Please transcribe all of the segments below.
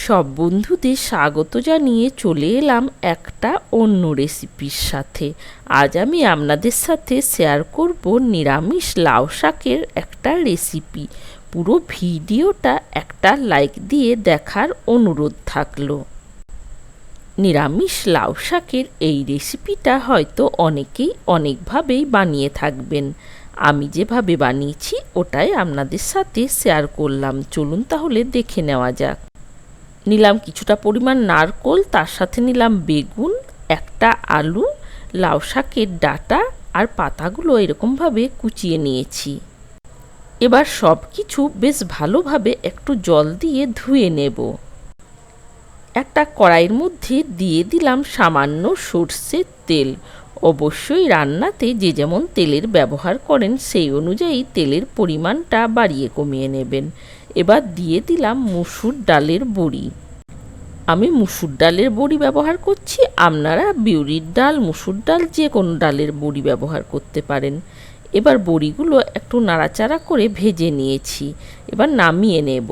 সব বন্ধুদের স্বাগত জানিয়ে চলে এলাম একটা অন্য রেসিপির সাথে। আজ আমি আপনাদের সাথে শেয়ার করব নিরামিষ লাউ শাকের একটা রেসিপি। পুরো ভিডিওটা একটা লাইক দিয়ে দেখার অনুরোধ থাকলো। নিরামিষ লাউ শাকের এই রেসিপিটা হয়তো অনেকেই অনেকভাবেই বানিয়ে থাকবেন। আমি যেভাবে বানিয়েছি ওটাই আপনাদের সাথে শেয়ার করলাম। চলুন তাহলে দেখে নেওয়া যাক। নিলাম কিছুটা পরিমাণ নারকোল, তার সাথে নিলাম বেগুন, একটা আলু, লাউ শাকের ডাঁটা আর পাতাগুলো এরকমভাবে কুচিয়ে নিয়েছি। এবার সব কিছু বেশ ভালোভাবে একটু জল দিয়ে ধুয়ে নেব। একটা কড়াইয়ের মধ্যে দিয়ে দিলাম সামান্য সর্ষের তেল। অবশ্যই রান্নাতে যে যেমন তেলের ব্যবহার করেন সেই অনুযায়ী তেলের পরিমাণটা বাড়িয়ে কমিয়ে নেবেন। এবার দিয়ে দিলাম মুসুর ডালের বড়ি। আমি মুসুর ডালের বড়ি ব্যবহার করছি, আপনারা বিউলির ডাল, মুসুর ডাল যে কোনো ডালের বড়ি ব্যবহার করতে পারেন। এবার বড়িগুলো একটু নাড়াচাড়া করে ভেজে নিয়েছি, এবার নামিয়ে নেব।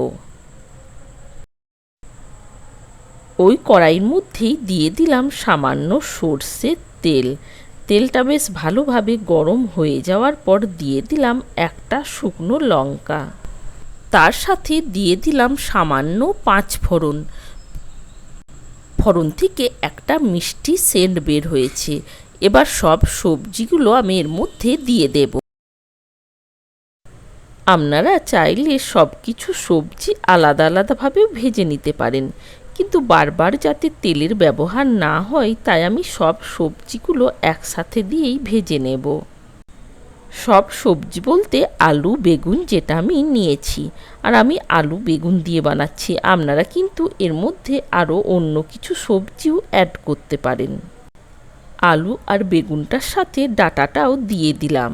ওই কড়াইয়ের মধ্যেই দিয়ে দিলাম সামান্য সর্ষের তেল। তেলটা বেশ ভালোভাবে গরম হয়ে যাওয়ার পর দিয়ে দিলাম একটা শুকনো লঙ্কা। তার সাথে দিয়ে দিলাম সামান্য 5 ফোড়ন। ফোড়ন থেকে একটা মিষ্টি সেন্ট বের হয়েছে। এবার সব সবজিগুলো আমি এর মধ্যে দিয়ে দেব। আপনারা চাইলে সব কিছু সবজি আলাদা আলাদাভাবেও ভেজে নিতে পারেন, কিন্তু বারবার যাতে তেলের ব্যবহার না হয় তাই আমি সব সবজিগুলো একসাথে দিয়েই ভেজে নেব। সব সবজি বলতে আলু, বেগুন যেটা আমি নিয়েছি, আর আমি আলু বেগুন দিয়ে বানাচ্ছি। আপনারা কিন্তু এর মধ্যে আরও অন্য কিছু সবজিও অ্যাড করতে পারেন। আলু আর বেগুনটার সাথে ডাঁটাটাও দিয়ে দিলাম।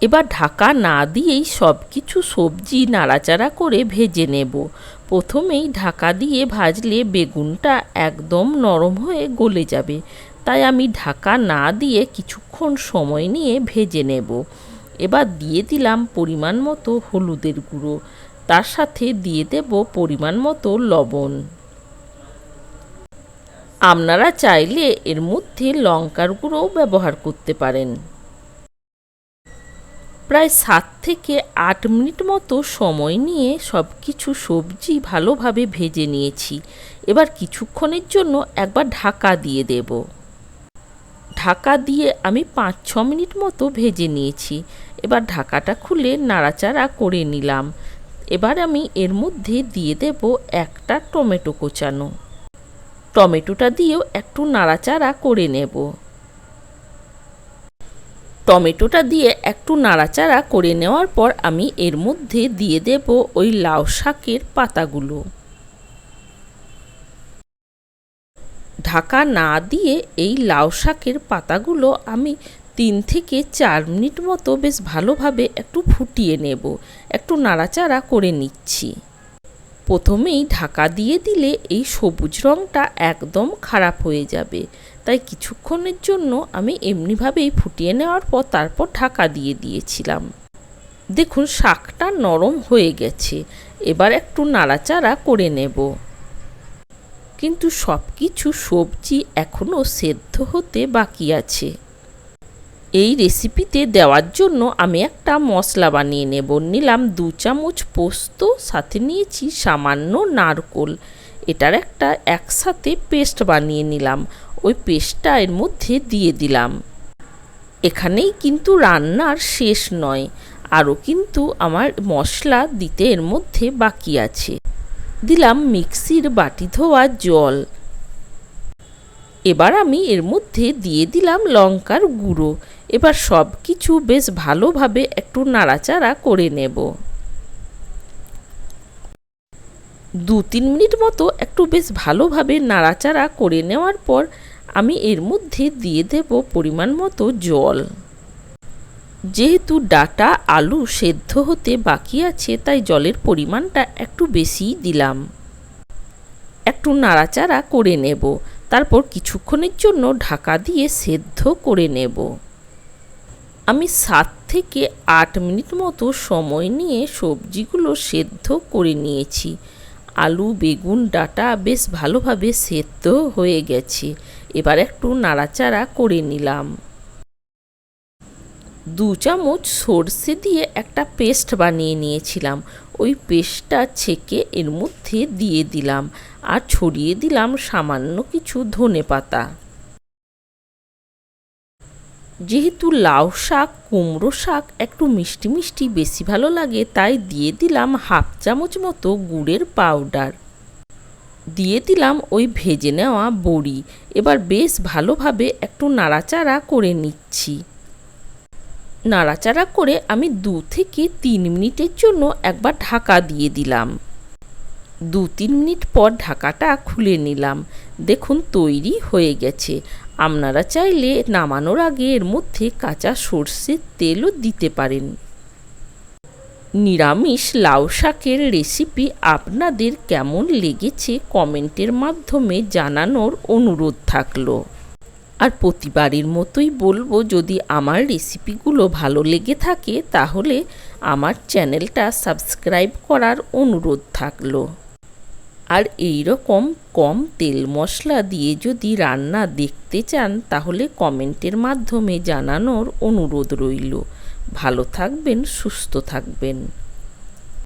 এবার ঢাকা না দিয়েই সব কিছু সবজি নাড়াচাড়া করে ভেজে নেব। প্রথমেই ঢাকা দিয়ে ভাজলে বেগুনটা একদম নরম হয়ে গলে যাবে, তাই আমি ঢাকা না দিয়ে কিছুক্ষণ সময় নিয়ে ভেজে নেব। এবার দিয়ে দিলাম পরিমাণ মতো হলুদের গুঁড়ো, তার সাথে দিয়ে দেব পরিমাণ মতো লবণ। আপনারা চাইলে এর মধ্যে লঙ্কার গুঁড়োও ব্যবহার করতে পারেন। প্রায় 7 থেকে 8 মিনিট মতো সময় নিয়ে সব কিছু সবজি ভালোভাবে ভেজে নিয়েছি। এবার কিছুক্ষণের জন্য একবার ঢাকা দিয়ে দেব। ঢাকা দিয়ে আমি 5-6 মিনিট মতো ভেজে নিয়েছি। এবার ঢাকাটা খুলে নাড়াচাড়া করে নিলাম। এবার আমি এর মধ্যে দিয়ে দেব একটা টমেটো কোচানো। টমেটোটা দিয়েও একটু নাড়াচাড়া করে নেব। টমেটোটা দিয়ে একটু নাড়াচাড়া করে নেওয়ার পর আমি এর মধ্যে দিয়ে দেব ওই লাউ শাকের পাতাগুলো। ঢাকা না দিয়ে এই লাউ শাকের পাতাগুলো আমি 3 থেকে 4 মিনিট মতো বেশ ভালোভাবে একটু ফুটিয়ে নেব। একটু নাড়াচাড়া করে নিচ্ছি। প্রথমেই ঢাকা দিয়ে দিলে এই সবুজ রঙটা একদম খারাপ হয়ে যাবে, তাই কিছুক্ষণের জন্য আমি এমনিভাবেই ফুটিয়ে নেওয়ার পর তারপর ঢাকা দিয়ে দিয়েছিলাম। দেখুন শাকটা নরম হয়ে গেছে। এবার একটু নাড়াচাড়া করে নেব। কিন্তু সব কিছু সবজি এখনও সেদ্ধ হতে বাকি আছে। এই রেসিপিতে দেওয়ার জন্য আমি একটা মশলা বানিয়ে নেব। নিলাম 2 চামচ পোস্ত, সাথে নিয়েছি সামান্য নারকোল। এটার একটা একসাথে পেস্ট বানিয়ে নিলাম। ওই পেস্টটা এর মধ্যে দিয়ে দিলাম। এখানেই কিন্তু রান্নার শেষ নয়, আরও কিন্তু আমার মশলা দিতে এর মধ্যে বাকি আছে। দিলাম মিক্সির বাটি ধোয়া জল। এবার আমি এর মধ্যে দিয়ে দিলাম লঙ্কার গুঁড়ো। এবার সব কিছু বেশ ভালোভাবে একটু নাড়াচাড়া করে নেব। 2-3 মিনিট মতো একটু বেশ ভালোভাবে নাড়াচাড়া করে নেওয়ার পর আমি এর মধ্যে দিয়ে দেব পরিমাণ মতো জল। যেহেতু ডাঁটা আলু সেদ্ধ হতে বাকি আছে তাই জলের পরিমাণটা একটু বেশিই দিলাম। একটু নাড়াচাড়া করে নেব, তারপর কিছুক্ষণের জন্য ঢাকা দিয়ে সেদ্ধ করে নেব। আমি 7 থেকে 8 মিনিট মতো সময় নিয়ে সবজিগুলো সেদ্ধ করে নিয়েছি। আলু, বেগুন, ডাঁটা বেশ ভালোভাবে সেদ্ধ হয়ে গেছে। এবার একটু নাড়াচাড়া করে নিলাম। 2 চামচ সর্ষে দিয়ে একটা পেস্ট বানিয়ে নিয়েছিলাম। ওই পেস্টটা ছেঁকে এর মধ্যে দিয়ে দিলাম আর ছড়িয়ে দিলাম সামান্য কিছু ধনেপাতা। যেহেতু লাউ শাক, কুমড়ো শাক একটু মিষ্টি মিষ্টি বেশি ভালো লাগে, তাই দিয়ে দিলাম 1/2 চামচ মতো গুড়ের পাউডার। দিয়ে দিলাম ওই ভেজে নেওয়া বড়ি। এবার বেশ ভালোভাবে একটু নাড়াচাড়া করে নিচ্ছি। নাড়াচাড়া করে আমি 2 থেকে 3 মিনিটের জন্য একবার ঢাকা দিয়ে দিলাম। 2-3 মিনিট পর ঢাকাটা খুলে নিলাম। দেখুন তৈরি হয়ে গেছে। আপনারা চাইলে নামানোর আগে এর মধ্যে কাঁচা সর্ষের তেলও দিতে পারেন। নিরামিষ লাউ শাকের রেসিপি আপনাদের কেমন লেগেছে কমেন্টের মাধ্যমে জানানোর অনুরোধ থাকলো। আর প্রতিবারের মতোই বলবো, যদি আমার রেসিপিগুলো ভালো লেগে থাকে তাহলে আমার চ্যানেলটা সাবস্ক্রাইব করার অনুরোধ থাকলো। আর এই রকম কম তেল মশলা দিয়ে যদি রান্না দেখতে চান তাহলে কমেন্টের মাধ্যমে জানানোর অনুরোধ রইল। ভালো থাকবেন, সুস্থ থাকবেন।